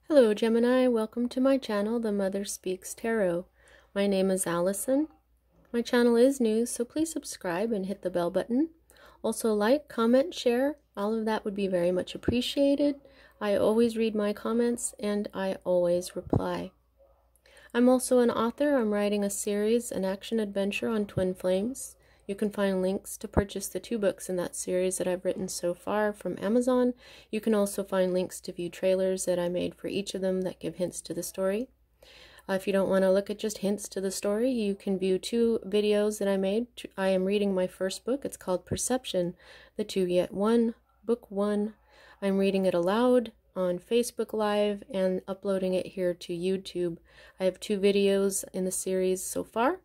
Hello Gemini, welcome to my channel, The Mother Speaks Tarot. My name is Allison. My channel is new, so please subscribe and hit the bell button. Also like, comment, share, all of that would be very much appreciated. I always read my comments and I always reply. I'm also an author. I'm writing a series, an action adventure on twin flames. You can find links to purchase the 2 books in that series that I've written so far from Amazon. You can also find links to view trailers that I made for each of them that give hints to the story. If you don't want to look at just hints to the story, you can view 2 videos that I made. I am reading my first book. It's called Perception, the 2 Yet 1, Book 1. I'm reading it aloud on Facebook Live and uploading it here to YouTube. I have 2 videos in the series so far.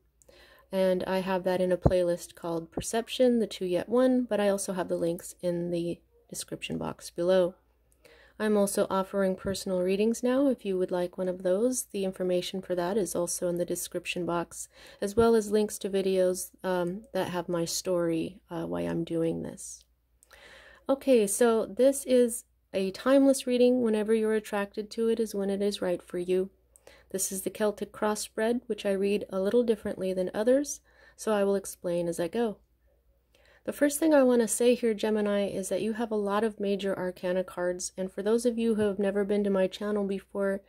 And I have that in a playlist called Perception, the 2 Yet 1, but I also have the links in the description box below. I'm also offering personal readings now. If you would like one of those, the information for that is also in the description box, as well as links to videos that have my story, why I'm doing this. Okay, so this is a timeless reading. Whenever you're attracted to it is when it is right for you. This is the Celtic Crossbred, which I read a little differently than others, so I will explain as I go. The first thing I want to say here, Gemini, is that you have a lot of major arcana cards, and for those of you who have never been to my channel before,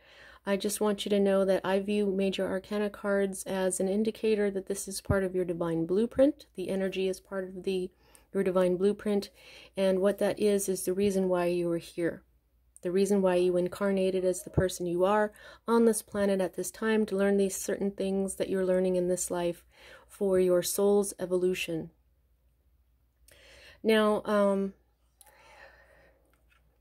I just want you to know that I view major arcana cards as an indicator that this is part of your divine blueprint. The energy is part of your divine blueprint, and what that is the reason why you are here. The reason why you incarnated as the person you are on this planet at this time, to learn these certain things that you're learning in this life for your soul's evolution. Now,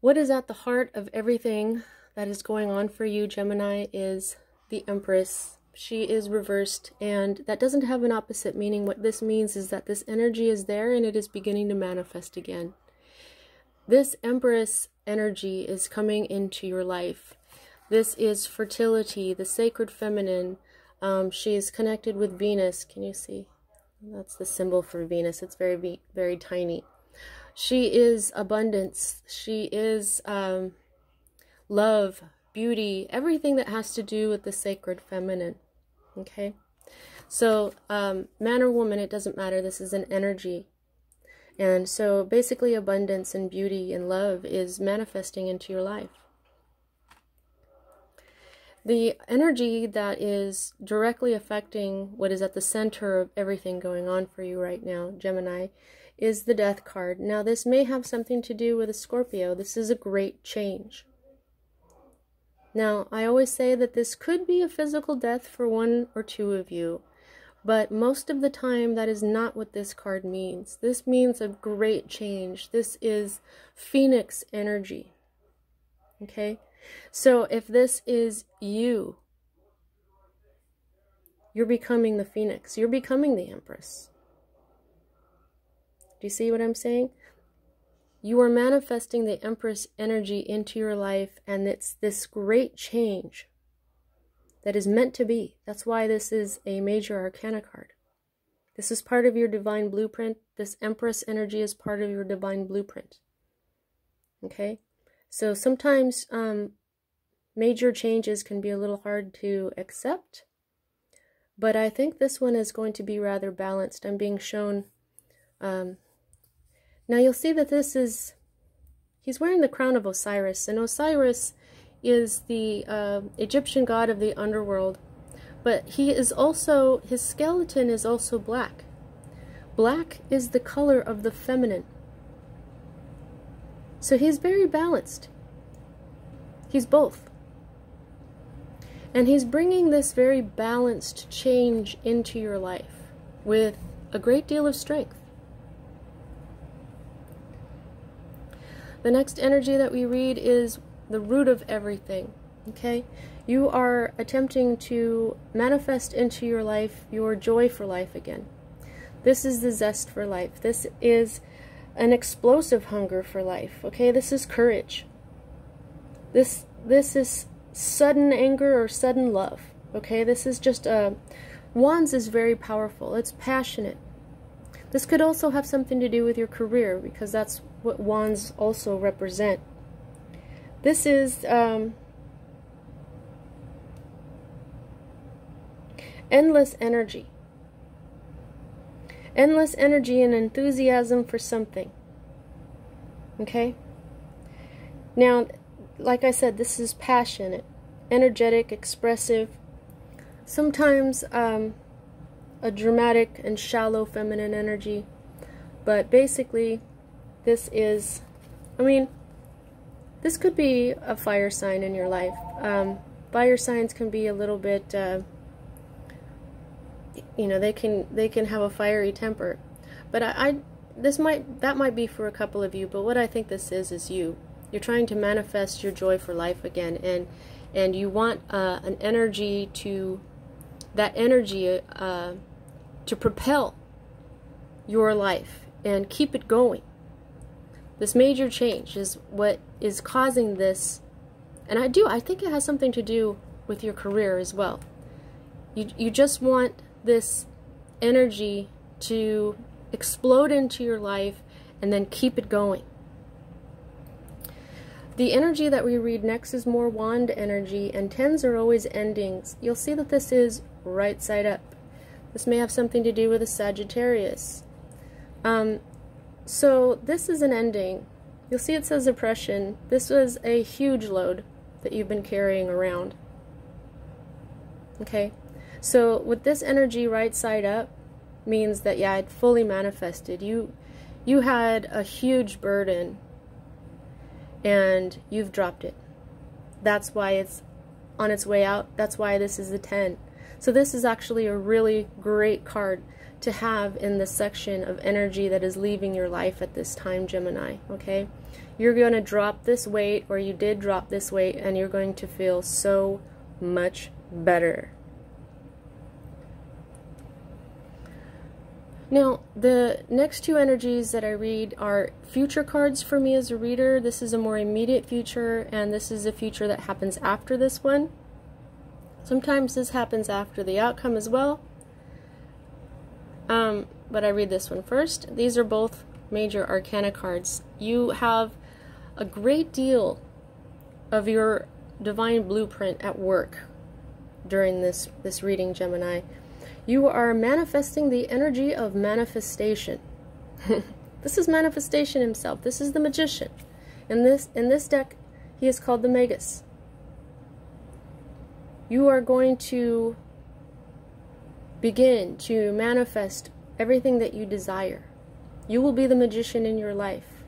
what is at the heart of everything that is going on for you, Gemini, is the Empress. She is reversed, and that doesn't have an opposite meaning. What this means is that this energy is there and it is beginning to manifest again. This Empress energy is coming into your life. This is fertility, the sacred feminine. She is connected with Venus. Can you see? That's the symbol for Venus. It's very, very tiny. She is abundance. She is love, beauty, everything that has to do with the sacred feminine. Okay? So, man or woman, it doesn't matter. This is an energy. And so basically abundance and beauty and love is manifesting into your life. The energy that is directly affecting what is at the center of everything going on for you right now, Gemini, is the Death card. Now this may have something to do with a Scorpio. This is a great change. Now I always say that this could be a physical death for 1 or 2 of you. But most of the time, that is not what this card means. This means a great change. This is Phoenix energy. Okay? So if this is you, you're becoming the Phoenix. You're becoming the Empress. Do you see what I'm saying? You are manifesting the Empress energy into your life, and it's this great change that is meant to be. That's why this is a major arcana card. This is part of your divine blueprint. This Empress energy is part of your divine blueprint. Okay? So sometimes major changes can be a little hard to accept, but I think this one is going to be rather balanced. I'm being shown... now you'll see that this is... He's wearing the crown of Osiris, and Osiris is the Egyptian god of the underworld, but he is also, his skeleton is also black. Black is the color of the feminine. So he's very balanced. He's both. And he's bringing this very balanced change into your life with a great deal of strength. The next energy that we read is the root of everything. Okay? You are attempting to manifest into your life your joy for life again. This is the zest for life. This is an explosive hunger for life. Okay? This is courage. This is sudden anger or sudden love. Okay? This is just Wands is very powerful. It's passionate. This could also have something to do with your career, because that's what Wands also represent. This is endless energy. Endless energy and enthusiasm for something. Okay? Now, like I said, this is passionate, energetic, expressive, sometimes a dramatic and shallow feminine energy. But basically, this is, I mean, this could be a fire sign in your life. Fire signs can be a little bit, you know, they can have a fiery temper. But that might be for a couple of you. But what I think this is you. You're trying to manifest your joy for life again, and you want an energy to propel your life and keep it going. This major change is what is causing this, and I think it has something to do with your career as well. You just want this energy to explode into your life and then keep it going. The energy that we read next is more wand energy, and 10s are always endings. You'll see that this is right side up. This may have something to do with a Sagittarius. So this is an ending. You'll see it says oppression. This was a huge load that you've been carrying around. Okay? So with this energy right side up means that, yeah, it fully manifested. You had a huge burden and you've dropped it. That's why it's on its way out. That's why this is the 10. So this is actually a really great card to have in the section of energy that is leaving your life at this time, Gemini. Okay? You're going to drop this weight, or you did drop this weight, and you're going to feel so much better. Now, the next two energies that I read are future cards for me as a reader. This is a more immediate future, and this is a future that happens after this one. Sometimes this happens after the outcome as well. But I read this one first. These are both major arcana cards. You have a great deal of your divine blueprint at work during this reading, Gemini. You are manifesting the energy of manifestation. This is manifestation himself. This is the magician. In this deck, he is called the Magus. You are going to begin to manifest everything that you desire. You will be the magician in your life.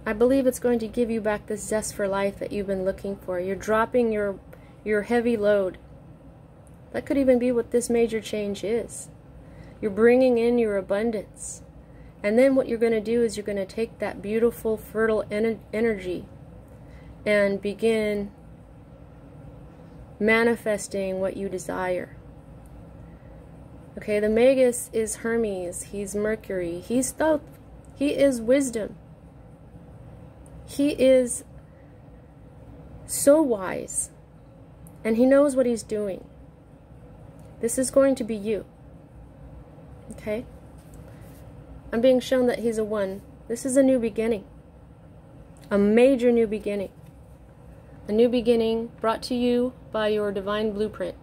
I believe it's going to give you back the zest for life that you've been looking for. You're dropping your heavy load. That could even be what this major change is. You're bringing in your abundance. And then what you're going to do is you're going to take that beautiful, fertile energy and begin manifesting what you desire. Okay, the Magus is Hermes. He's Mercury. He's Thoth. He is wisdom. He is so wise. And he knows what he's doing. This is going to be you. Okay? I'm being shown that he's a 1. This is a new beginning. A major new beginning. A new beginning brought to you by your divine blueprint.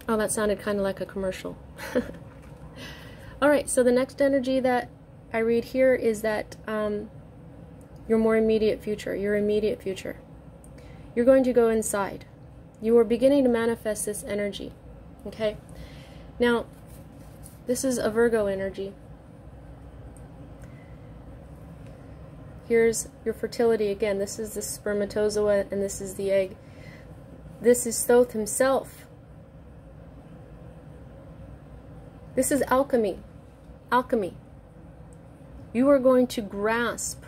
Oh, that sounded kind of like a commercial. Alright, so the next energy that I read here is that your more immediate future. Your immediate future. You're going to go inside. You are beginning to manifest this energy. Okay? Now, this is a Virgo energy. Here's your fertility again. This is the spermatozoa and this is the egg. This is Thoth himself. This is alchemy. Alchemy. You are going to grasp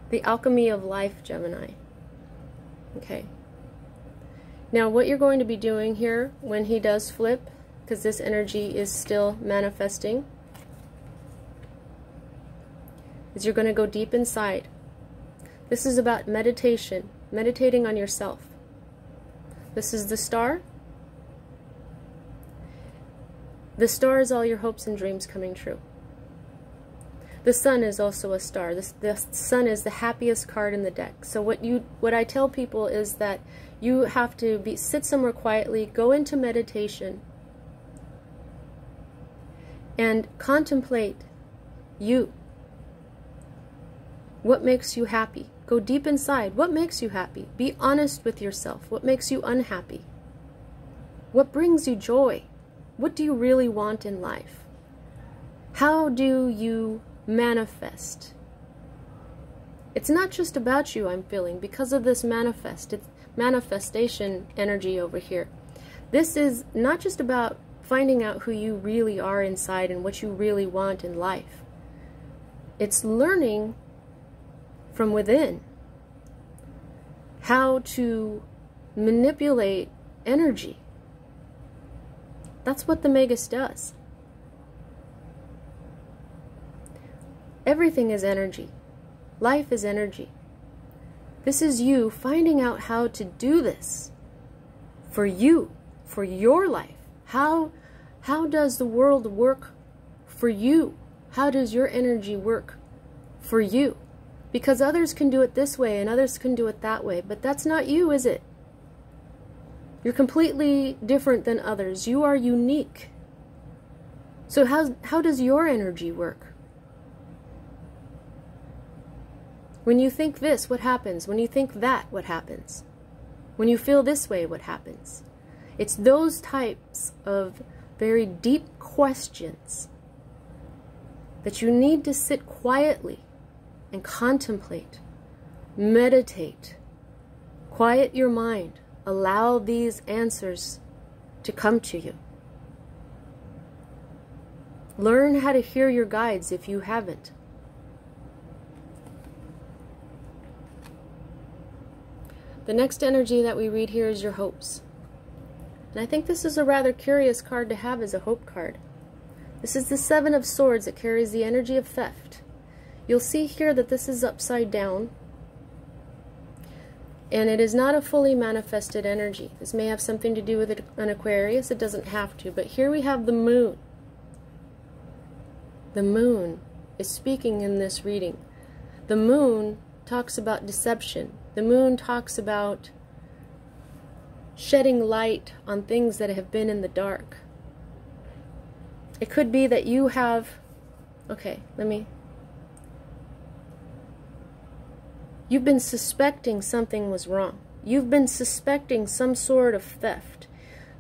the alchemy of life, Gemini. Okay. Now, what you're going to be doing here when he does flip, because this energy is still manifesting, is you're going to go deep inside. This is about meditation, meditating on yourself. This is the star. The star is all your hopes and dreams coming true. The Sun is also a star. The Sun is the happiest card in the deck. So what I tell people is that you have to sit somewhere quietly, go into meditation, and contemplate you. What makes you happy? Go deep inside. What makes you happy? Be honest with yourself. What makes you unhappy? What brings you joy? What do you really want in life? How do you manifest? It's not just about you, I'm feeling, because of this manifestation energy over here. This is not just about finding out who you really are inside and what you really want in life. It's learning from within how to manipulate energy. That's what the Magus does. Everything is energy. Life is energy. This is you finding out how to do this for you, for your life. How does the world work for you? How does your energy work for you? Because others can do it this way and others can do it that way, but that's not you, is it? You're completely different than others. You are unique. So how does your energy work? When you think this, what happens? When you think that, what happens? When you feel this way, what happens? It's those types of very deep questions that you need to sit quietly and contemplate, meditate, quiet your mind, allow these answers to come to you. Learn how to hear your guides if you haven't. The next energy that we read here is your hopes. And I think this is a rather curious card to have as a hope card. This is the Seven of Swords that carries the energy of theft. You'll see here that this is upside down. And it is not a fully manifested energy. This may have something to do with an Aquarius. It doesn't have to. But here we have the moon. The moon is speaking in this reading. The moon talks about deception. The moon talks about shedding light on things that have been in the dark. It could be that you have... You've been suspecting something was wrong. You've been suspecting some sort of theft.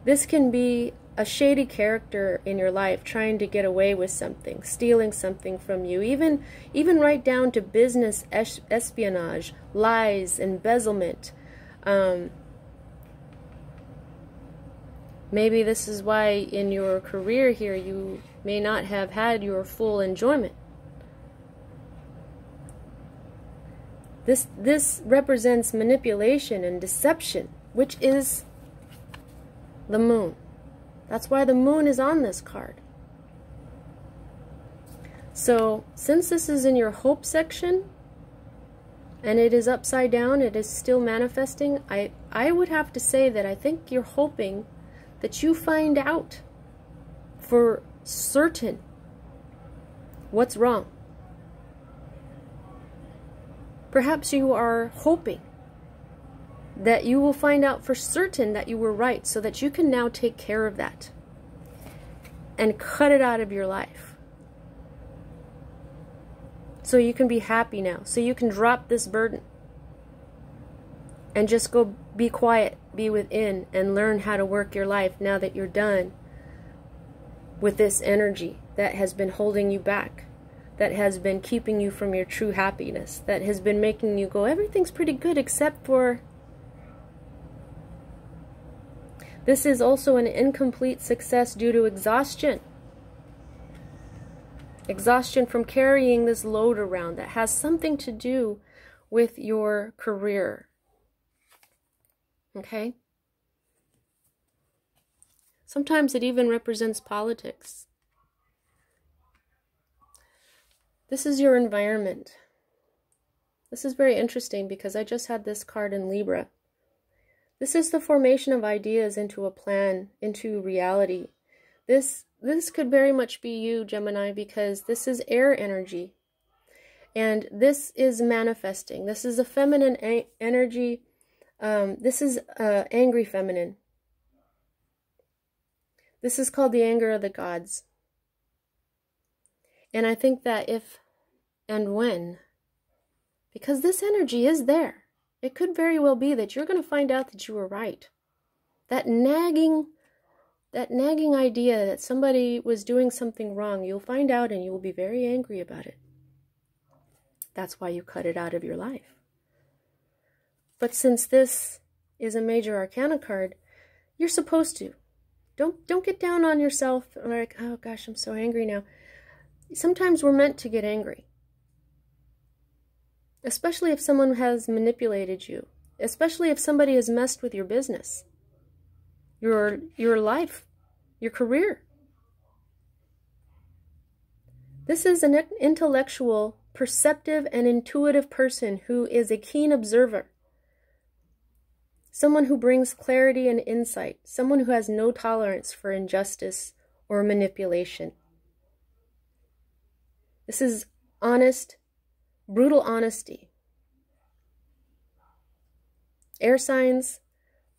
This can be a shady character in your life trying to get away with something, stealing something from you, even right down to business espionage, lies, embezzlement. Maybe this is why in your career here you may not have had your full enjoyment. This represents manipulation and deception, which is the moon. That's why the moon is on this card. So, since this is in your hope section, and it is upside down, it is still manifesting, I would have to say that I think you're hoping that you find out for certain what's wrong. Perhaps you are hoping that you will find out for certain that you were right, so that you can now take care of that and cut it out of your life. So you can be happy now. So you can drop this burden and just go be quiet, be within, and learn how to work your life now that you're done with this energy that has been holding you back, that has been keeping you from your true happiness, that has been making you go, everything's pretty good except for... This is also an incomplete success due to exhaustion. Exhaustion from carrying this load around that has something to do with your career. Okay? Sometimes it even represents politics. This is your environment. This is very interesting because I just had this card in Libra. This is the formation of ideas into a plan, into reality. This could very much be you, Gemini, because this is air energy. And this is manifesting. This is a feminine energy. This is angry feminine. This is called the anger of the gods. And I think that if and when, because this energy is there, it could very well be that you're going to find out that you were right. That nagging idea that somebody was doing something wrong, you'll find out and you will be very angry about it. That's why you cut it out of your life. But since this is a major arcana card, you're supposed to. Don't get down on yourself like, oh gosh, I'm so angry now. Sometimes we're meant to get angry. Especially if someone has manipulated you. Especially if somebody has messed with your business. Your life. Your career. This is an intellectual, perceptive, and intuitive person who is a keen observer. Someone who brings clarity and insight. Someone who has no tolerance for injustice or manipulation. This is honest, brutal honesty. Air signs,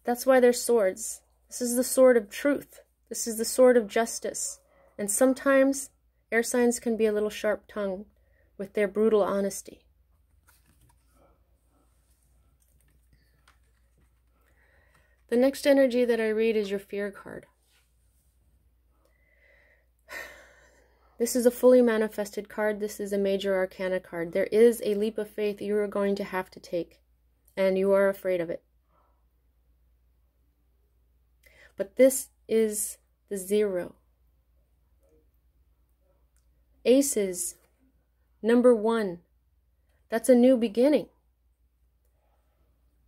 that's why they're swords. This is the sword of truth. This is the sword of justice. And sometimes air signs can be a little sharp-tongued with their brutal honesty. The next energy that I read is your fear card. This is a fully manifested card. This is a major arcana card. There is a leap of faith you are going to have to take, and you are afraid of it. But this is the 0. Aces, number 1. That's a new beginning.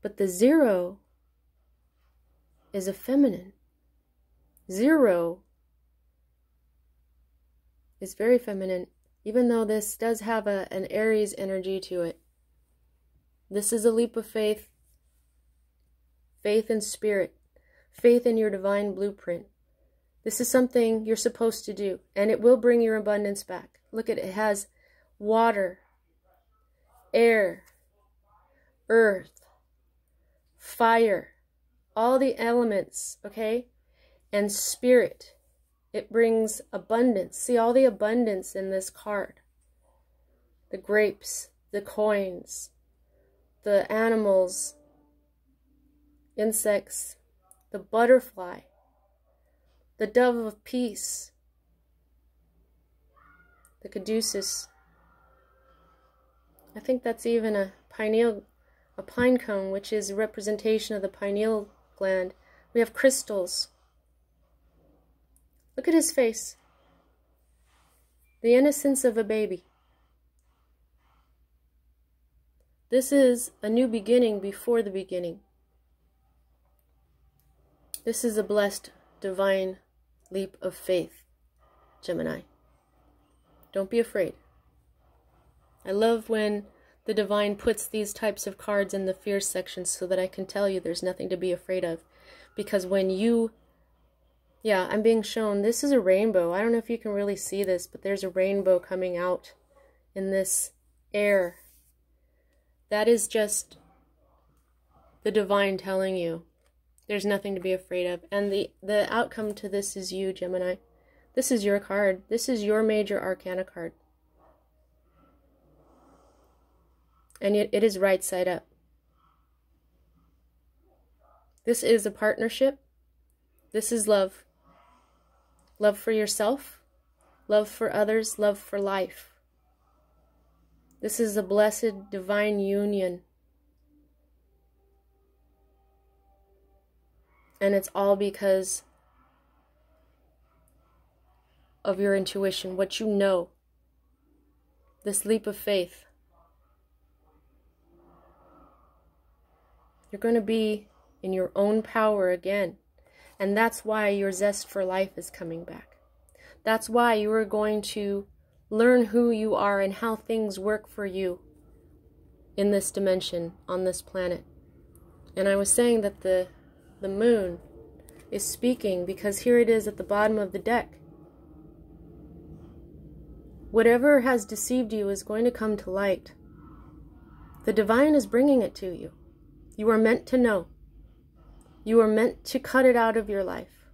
But the 0 is a feminine. 0 is very feminine, even though this does have an Aries energy to it. This is a leap of faith, faith in spirit, faith in your divine blueprint. This is something you're supposed to do, and it will bring your abundance back. Look at it, it has water, air, earth, fire, all the elements, okay? And spirit. It brings abundance. See all the abundance in this card. The grapes, the coins, the animals, insects, the butterfly, the dove of peace, the caduceus. I think that's even a pine cone, which is a representation of the pineal gland. We have crystals. Look at his face. The innocence of a baby. This is a new beginning before the beginning. This is a blessed, divine leap of faith, Gemini. Don't be afraid. I love when the divine puts these types of cards in the fear section so that I can tell you there's nothing to be afraid of. Because when you... Yeah, I'm being shown, this is a rainbow. I don't know if you can really see this, but there's a rainbow coming out in this air. That is just the divine telling you there's nothing to be afraid of. And the outcome to this is you, Gemini. This is your card. This is your major arcana card. And it is right side up. This is a partnership. This is love. Love for yourself, love for others, love for life. This is a blessed divine union. And it's all because of your intuition, what you know. This leap of faith. You're going to be in your own power again. And that's why your zest for life is coming back. That's why you are going to learn who you are and how things work for you in this dimension, on this planet. And I was saying that the moon is speaking because here it is at the bottom of the deck. Whatever has deceived you is going to come to light. The divine is bringing it to you. You are meant to know. You are meant to cut it out of your life.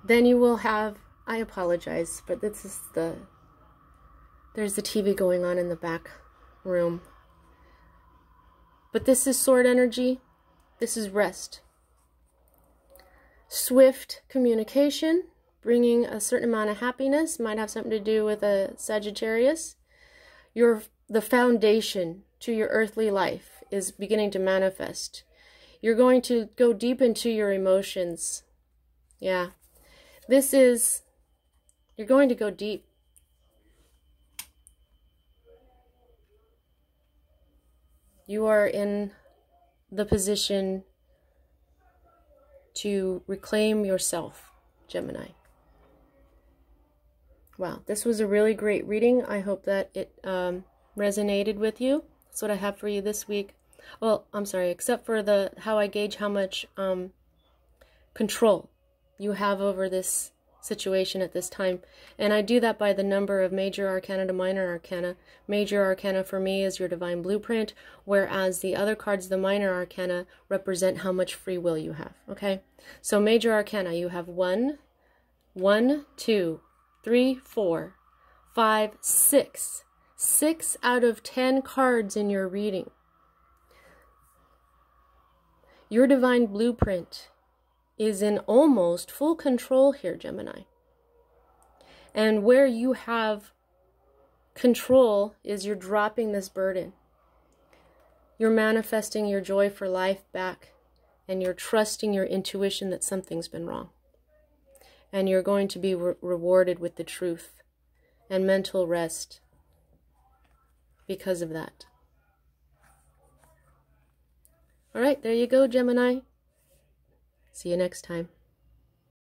Then you will have, I apologize, but this is there's the TV going on in the back room. But this is sword energy. This is rest. Swift communication, bringing a certain amount of happiness, might have something to do with a Sagittarius. The foundation to your earthly life is beginning to manifest. You're going to go deep into your emotions. Yeah. You're going to go deep. You are in the position to reclaim yourself, Gemini. Wow, this was a really great reading. I hope that it resonated with you. That's what I have for you this week. Well, I'm sorry, except for how I gauge how much control you have over this situation at this time. And I do that by the number of major arcana to minor arcana. Major arcana for me is your divine blueprint, whereas the other cards, the minor arcana, represent how much free will you have. Okay? So major arcana, you have 1, 2, 3, 4, 5, 6. 6 out of 10 cards in your reading. Your divine blueprint is in almost full control here, Gemini. And where you have control is you're dropping this burden. You're manifesting your joy for life back, and you're trusting your intuition that something's been wrong. And you're going to be rewarded with the truth and mental rest because of that. All right, there you go, Gemini. See you next time.